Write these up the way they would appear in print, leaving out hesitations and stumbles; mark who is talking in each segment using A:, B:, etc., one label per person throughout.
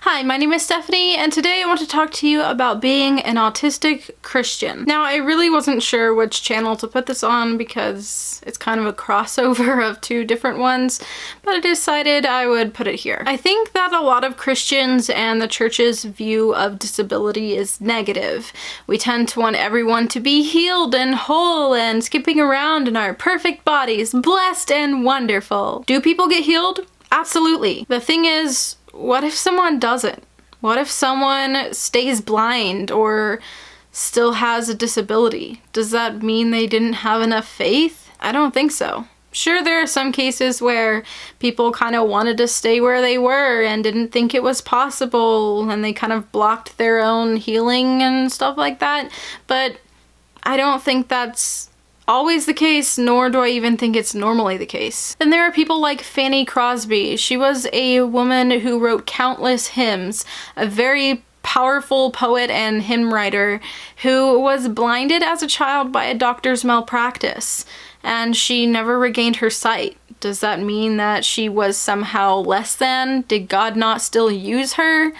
A: Hi, my name is Stephanie, and today I want to talk to you about being an autistic Christian. Now, I really wasn't sure which channel to put this on because it's kind of a crossover of two different ones, but I decided I would put it here. I think that a lot of Christians and the church's view of disability is negative. We tend to want everyone to be healed and whole and skipping around in our perfect bodies, blessed and wonderful. Do people get healed? Absolutely. The thing is, what if someone doesn't? What if someone stays blind or still has a disability? Does that mean they didn't have enough faith? I don't think so. Sure, there are some cases where people kind of wanted to stay where they were and didn't think it was possible, and they kind of blocked their own healing and stuff like that, but I don't think that's always the case, nor do I even think it's normally the case. Then there are people like Fanny Crosby. She was a woman who wrote countless hymns, a very powerful poet and hymn writer who was blinded as a child by a doctor's malpractice, and she never regained her sight. Does that mean that she was somehow less than? Did God not still use her?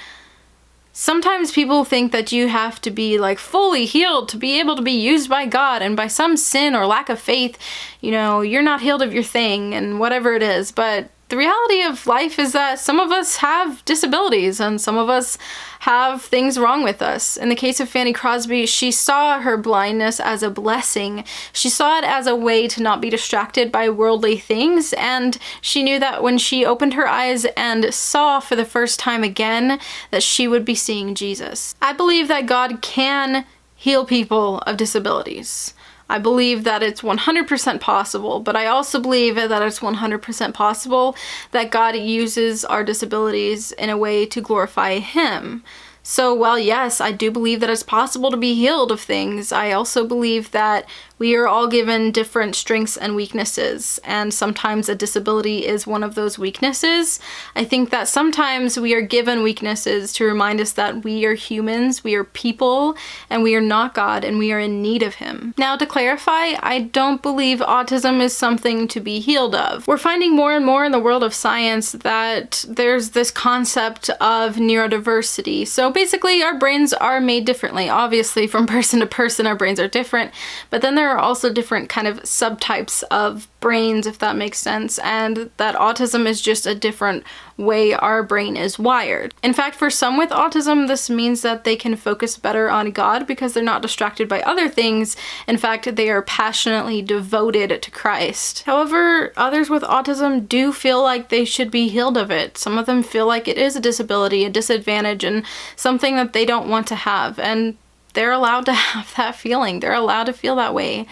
A: Sometimes people think that you have to be like fully healed to be able to be used by God, and by some sin or lack of faith, you're not healed of your thing and whatever it is. But the reality of life is that some of us have disabilities and some of us have things wrong with us. In the case of Fanny Crosby, she saw her blindness as a blessing. She saw it as a way to not be distracted by worldly things, and she knew that when she opened her eyes and saw for the first time again, that she would be seeing Jesus. I believe that God can heal people of disabilities. I believe that it's 100% possible, but I also believe that it's 100% possible that God uses our disabilities in a way to glorify Him. So while yes, I do believe that it's possible to be healed of things, I also believe that we are all given different strengths and weaknesses, and sometimes a disability is one of those weaknesses. I think that sometimes we are given weaknesses to remind us that we are humans, we are people, and we are not God, and we are in need of Him. Now, to clarify, I don't believe autism is something to be healed of. We're finding more and more in the world of science that there's this concept of neurodiversity. So basically, our brains are made differently. Obviously, from person to person, our brains are different, but then there are also different kind of subtypes of brains, if that makes sense, and that autism is just a different way our brain is wired. In fact, for some with autism, this means that they can focus better on God because they're not distracted by other things. In fact, they are passionately devoted to Christ. However, others with autism do feel like they should be healed of it. Some of them feel like it is a disability, a disadvantage, and something that they don't want to have, and they're allowed to have that feeling. They're allowed to feel that way.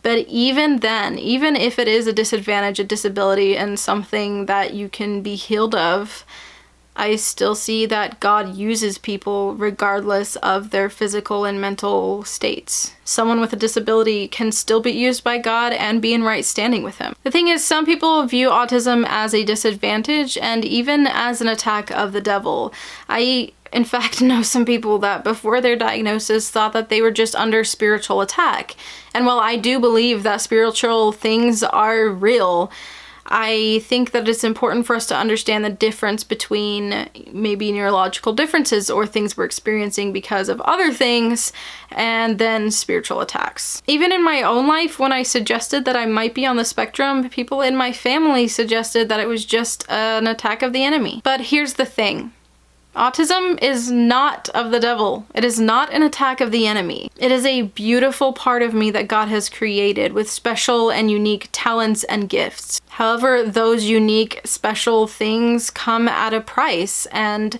A: But even then, even if it is a disadvantage, a disability, and something that you can be healed of, I still see that God uses people regardless of their physical and mental states. Someone with a disability can still be used by God and be in right standing with Him. The thing is, some people view autism as a disadvantage and even as an attack of the devil. I in fact know some people that before their diagnosis thought that they were just under spiritual attack. And while I do believe that spiritual things are real, I think that it's important for us to understand the difference between maybe neurological differences or things we're experiencing because of other things and then spiritual attacks. Even in my own life, when I suggested that I might be on the spectrum, people in my family suggested that it was just an attack of the enemy. But here's the thing. Autism is not of the devil. It is not an attack of the enemy. It is a beautiful part of me that God has created with special and unique talents and gifts. However, those unique, special things come at a price, and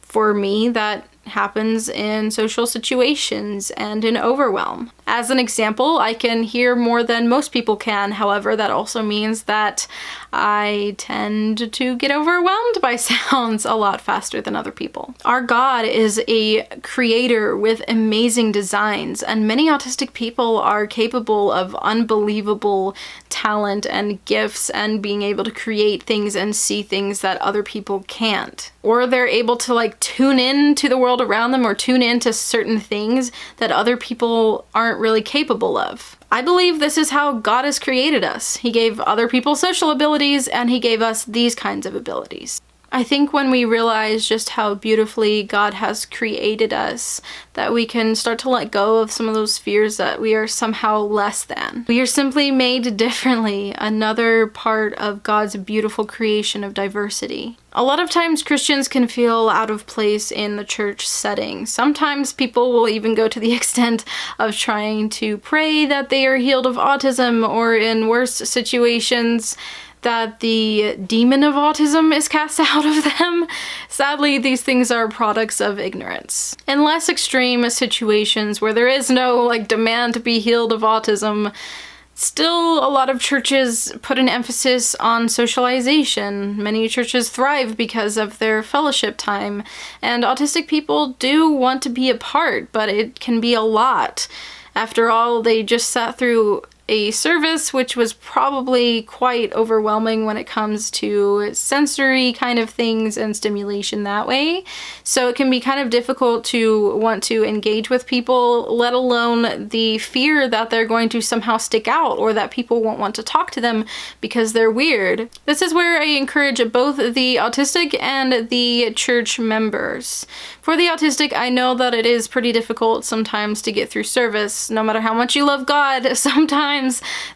A: for me, that happens in social situations and in overwhelm. As an example, I can hear more than most people can. However, that also means that I tend to get overwhelmed by sounds a lot faster than other people. Our God is a creator with amazing designs, and many autistic people are capable of unbelievable talent and gifts and being able to create things and see things that other people can't. Or they're able to tune in to the world around them or tune into certain things that other people aren't really capable of. I believe this is how God has created us. He gave other people social abilities, and He gave us these kinds of abilities. I think when we realize just how beautifully God has created us, that we can start to let go of some of those fears that we are somehow less than. We are simply made differently, another part of God's beautiful creation of diversity. A lot of times Christians can feel out of place in the church setting. Sometimes people will even go to the extent of trying to pray that they are healed of autism, or in worse situations, that the demon of autism is cast out of them. Sadly, these things are products of ignorance. In less extreme situations where there is no demand to be healed of autism, still a lot of churches put an emphasis on socialization. Many churches thrive because of their fellowship time, and autistic people do want to be a part, but it can be a lot. After all, they just sat through a service which was probably quite overwhelming when it comes to sensory kind of things and stimulation that way. So it can be kind of difficult to want to engage with people, let alone the fear that they're going to somehow stick out or that people won't want to talk to them because they're weird. This is where I encourage both the autistic and the church members. For the autistic, I know that it is pretty difficult sometimes to get through service. No matter how much you love God, sometimes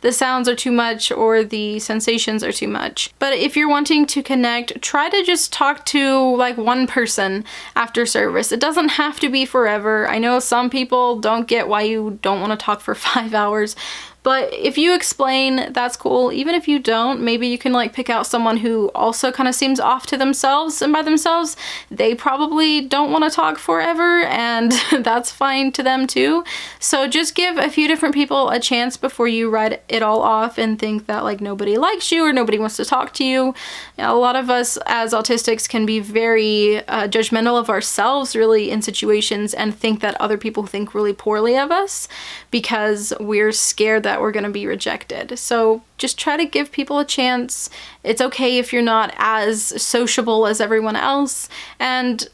A: the sounds are too much or the sensations are too much. But if you're wanting to connect, try to just talk to one person after service. It doesn't have to be forever. I know some people don't get why you don't want to talk for 5 hours. But if you explain, that's cool. Even if you don't, maybe you can pick out someone who also kind of seems off to themselves, and by themselves, they probably don't want to talk forever, and that's fine to them too. So just give a few different people a chance before you write it all off and think that nobody likes you or nobody wants to talk to you. A lot of us as autistics can be very judgmental of ourselves really in situations and think that other people think really poorly of us because we're scared that we're going to be rejected. So just try to give people a chance. It's okay if you're not as sociable as everyone else. And,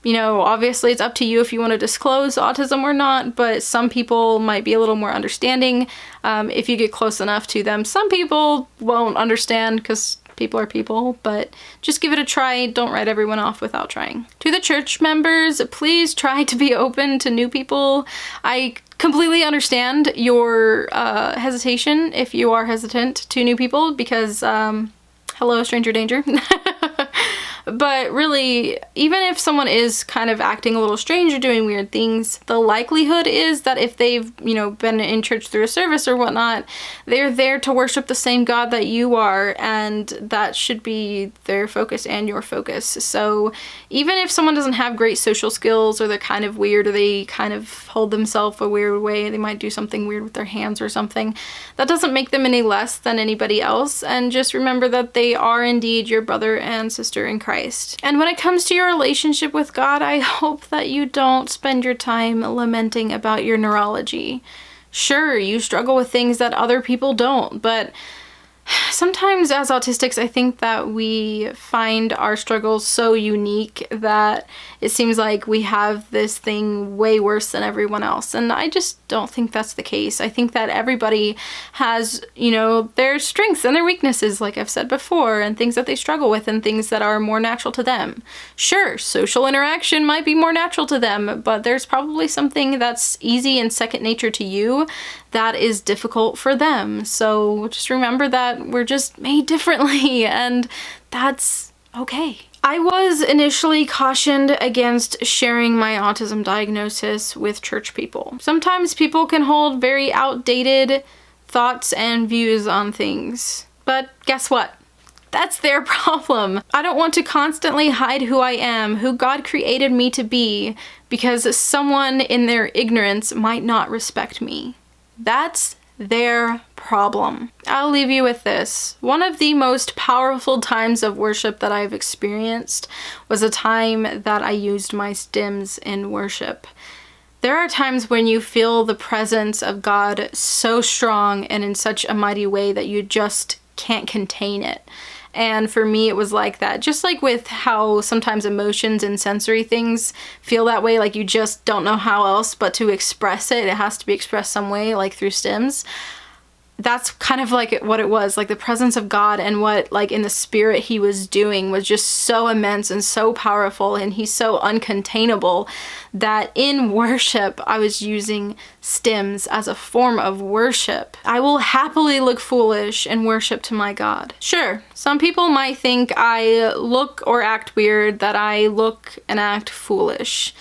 A: obviously it's up to you if you want to disclose autism or not, but some people might be a little more understanding if you get close enough to them. Some people won't understand because people are people, but just give it a try. Don't write everyone off without trying. To the church members, please try to be open to new people. I completely understand your hesitation if you are hesitant to new people because, hello, stranger danger. But really, even if someone is kind of acting a little strange or doing weird things, the likelihood is that if they've, been in church through a service or whatnot, they're there to worship the same God that you are, and that should be their focus and your focus. So even if someone doesn't have great social skills, or they're kind of weird, or they kind of hold themselves a weird way, they might do something weird with their hands or something, that doesn't make them any less than anybody else. And just remember that they are indeed your brother and sister in Christ. And when it comes to your relationship with God, I hope that you don't spend your time lamenting about your neurology. Sure, you struggle with things that other people don't, but sometimes as autistics, I think that we find our struggles so unique that it seems like we have this thing way worse than everyone else. And I just don't think that's the case. I think that everybody has, their strengths and their weaknesses, like I've said before, and things that they struggle with and things that are more natural to them. Sure, social interaction might be more natural to them, but there's probably something that's easy and second nature to you that is difficult for them. So just remember that we're just made differently, and that's okay. I was initially cautioned against sharing my autism diagnosis with church people. Sometimes people can hold very outdated thoughts and views on things, but guess what? That's their problem. I don't want to constantly hide who I am, who God created me to be, because someone in their ignorance might not respect me. That's their problem. I'll leave you with this. One of the most powerful times of worship that I've experienced was a time that I used my stims in worship. There are times when you feel the presence of God so strong and in such a mighty way that you just can't contain it. And for me, it was like that. Just like with how sometimes emotions and sensory things feel that way, like you just don't know how else but to express it. It has to be expressed some way, like through stims. that's kind of like what it was. Like the presence of God and what like in the spirit he was doing was just so immense and so powerful, and he's so uncontainable that in worship I was using stims as a form of worship. I will happily look foolish in worship to my God. Sure, some people might think I look or act weird, that I look and act foolish.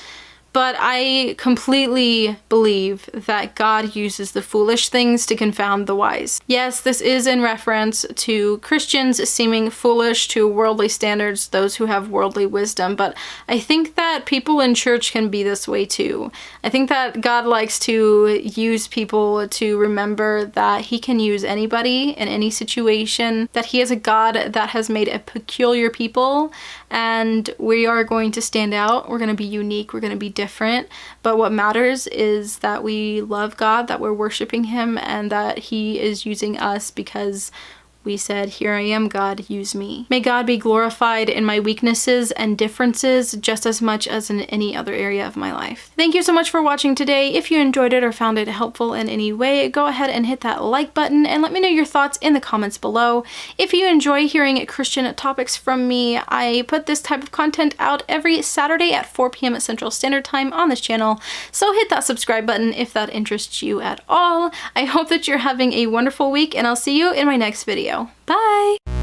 A: But I completely believe that God uses the foolish things to confound the wise. Yes, this is in reference to Christians seeming foolish to worldly standards, those who have worldly wisdom, but I think that people in church can be this way too. I think that God likes to use people to remember that he can use anybody in any situation, that he is a God that has made a peculiar people, and we are going to stand out, we're going to be unique, we're going to be different, but what matters is that we love God, that we're worshiping him, and that he is using us because we said, "Here I am, God, use me." May God be glorified in my weaknesses and differences just as much as in any other area of my life. Thank you so much for watching today. If you enjoyed it or found it helpful in any way, go ahead and hit that like button and let me know your thoughts in the comments below. If you enjoy hearing Christian topics from me, I put this type of content out every Saturday at 4 p.m. Central Standard Time on this channel, so hit that subscribe button if that interests you at all. I hope that you're having a wonderful week, and I'll see you in my next video. Bye!